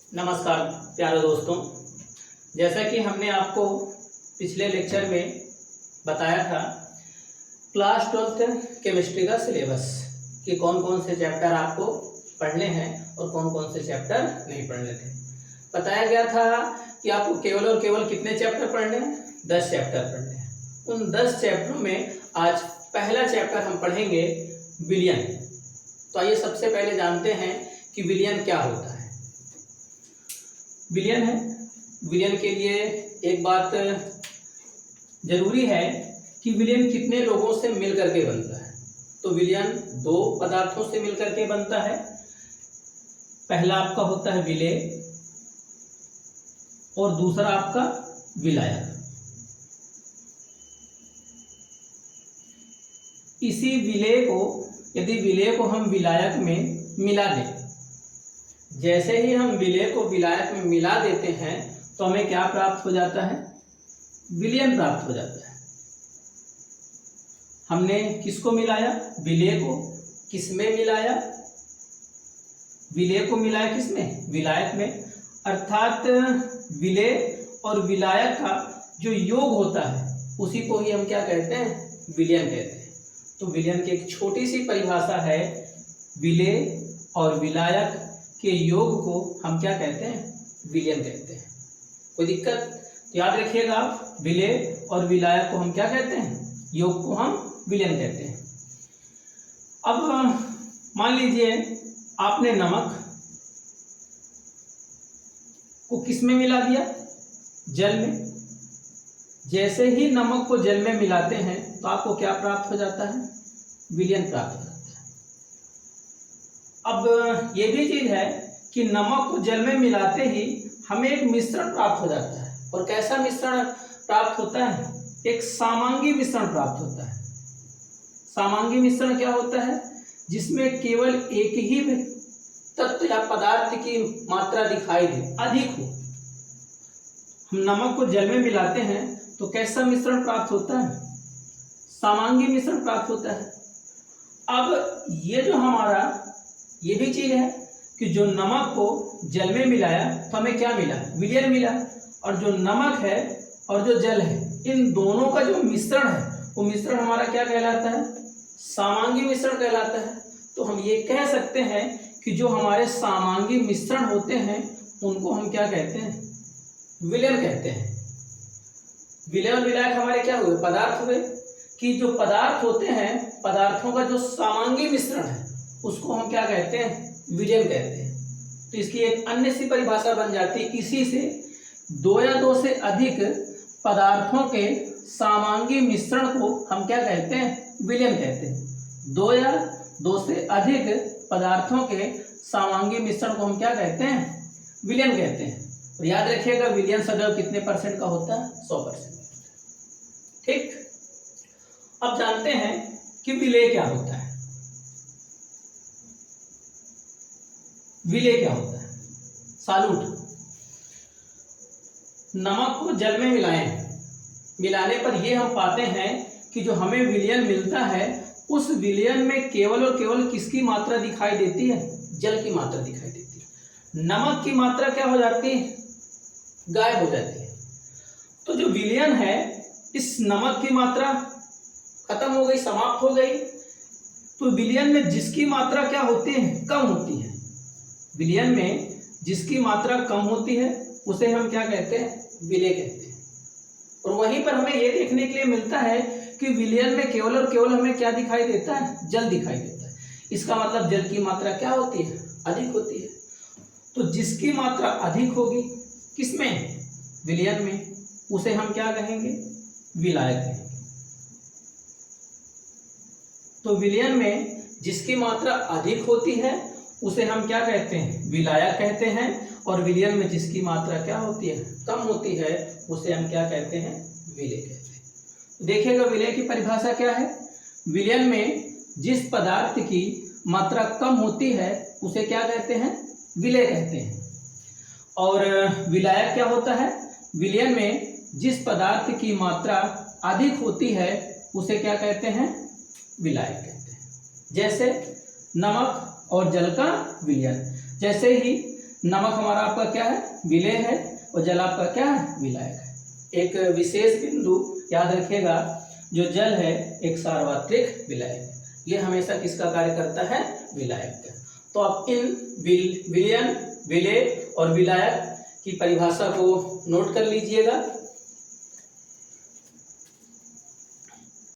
नमस्कार प्यारे दोस्तों। जैसा कि हमने आपको पिछले लेक्चर में बताया था क्लास 12th केमिस्ट्री का सिलेबस कि कौन कौन से चैप्टर आपको पढ़ने हैं और कौन कौन से चैप्टर नहीं पढ़ने थे। बताया गया था कि आपको केवल और केवल कितने चैप्टर पढ़ने हैं, 10 चैप्टर पढ़ने हैं। उन 10 चैप्टरों में आज पहला चैप्टर हम पढ़ेंगे विलयन। तो आइए सबसे पहले जानते हैं कि विलयन क्या होता है। विलयन है, विलयन के लिए एक बात जरूरी है कि विलयन कितने लोगों से मिल करके बनता है। तो विलयन दो पदार्थों से मिलकर के बनता है। पहला आपका होता है विलेय और दूसरा आपका विलायक। इसी विलेय को यदि विलेय को हम विलायक में मिला दें, जैसे ही हम विलेय को विलायक में मिला देते हैं तो हमें क्या प्राप्त हो जाता है, विलयन प्राप्त हो जाता है। हमने किसको मिलाया, विलेय को। किसमें मिलाया, विलेय को मिलाया किसमें, विलायक में। अर्थात विलेय और विलायक का जो योग होता है उसी को ही हम क्या कहते हैं, विलयन कहते हैं। तो विलयन की एक छोटी सी परिभाषा है, विलेय और विलायक के योग को हम क्या कहते हैं, विलयन कहते हैं। कोई दिक्कत? याद रखिएगा आप, विलेय और विलायक को हम क्या कहते हैं, योग को हम विलयन कहते हैं। अब मान लीजिए आपने नमक को किस में मिला दिया, जल में। जैसे ही नमक को जल में मिलाते हैं तो आपको क्या प्राप्त हो जाता है, विलयन प्राप्त हो जाता है। अब ये भी चीज है कि नमक को जल में मिलाते ही हमें एक मिश्रण प्राप्त हो जाता है। और कैसा मिश्रण प्राप्त होता है, एक समांगी मिश्रण प्राप्त होता है। समांगी मिश्रण क्या होता है, जिसमें केवल एक ही तत्व या पदार्थ की मात्रा दिखाई दे, अधिक हो। हम नमक को जल में मिलाते हैं तो कैसा मिश्रण प्राप्त होता है, समांगी मिश्रण प्राप्त होता है। अब ये जो हमारा ये भी चीज है कि जो नमक को जल में मिलाया तो हमें क्या मिला, विलयन मिला। और जो नमक है और जो जल है, इन दोनों का जो मिश्रण है वो मिश्रण हमारा क्या कहलाता है, समांगी मिश्रण कहलाता है। तो हम ये कह सकते हैं कि जो हमारे समांगी मिश्रण होते हैं उनको हम क्या कहते हैं, विलयन कहते हैं। विलय और विलायक हमारे क्या हुए, पदार्थ हुए। कि जो पदार्थ होते हैं, पदार्थों का जो समांगी मिश्रण है उसको हम क्या कहते हैं, विलयन कहते हैं। तो इसकी एक अन्य सी परिभाषा बन जाती है, इसी से दो या दो से अधिक पदार्थों के समांगी मिश्रण को हम क्या कहते हैं, विलयन कहते हैं। दो या दो से अधिक पदार्थों के समांगी मिश्रण को हम क्या कहते हैं, विलयन कहते हैं। और याद रखिएगा विलयन सदैव कितने परसेंट का होता है, 100%। ठीक, अब जानते हैं कि विलेय क्या होता है। विलेय क्या होता है, साल्यूट। नमक को जल में मिलाने पर यह हम पाते हैं कि जो हमें विलयन मिलता है उस विलयन में केवल और केवल किसकी मात्रा दिखाई देती है, जल की मात्रा दिखाई देती है। नमक की मात्रा क्या हो जाती है, गायब हो जाती है। तो जो विलयन है, इस नमक की मात्रा खत्म हो गई, समाप्त हो गई। तो विलयन में जिसकी मात्रा क्या होती है, कम होती है। विलयन में जिसकी मात्रा कम होती है उसे हम क्या कहते हैं, विलेय कहते हैं। और वहीं पर हमें यह देखने के लिए मिलता है कि विलयन में केवल और केवल हमें क्या दिखाई देता है, जल दिखाई देता है। इसका मतलब जल की मात्रा क्या होती है, अधिक होती है। तो जिसकी मात्रा अधिक होगी किसमें, विलयन में, उसे हम क्या कहेंगे, विलायक कहेंगे। तो विलयन में जिसकी मात्रा अधिक होती है उसे हम क्या कहते हैं, विलायक कहते हैं। और विलयन में जिसकी मात्रा क्या होती है, कम होती है, उसे हम क्या कहते हैं, विलेय कहते हैं। देखिएगा विलेय की परिभाषा क्या है, विलयन में जिस पदार्थ की मात्रा कम होती है उसे क्या कहते हैं, विलेय कहते हैं। और विलायक क्या होता है, विलयन में जिस पदार्थ की मात्रा अधिक होती है उसे क्या कहते हैं, विलायक कहते हैं। जैसे नमक और जल का विलयन, जैसे ही नमक हमारा आपका क्या है, विलेय है, और जल आपका क्या है, विलायक है। एक विशेष बिंदु याद रखिएगा, जो जल है एक सार्वत्रिक विलायक है, ये हमेशा किसका कार्य करता है, विलायक का। तो आप इन विलयन, विलेय और विलायक की परिभाषा को नोट कर लीजिएगा।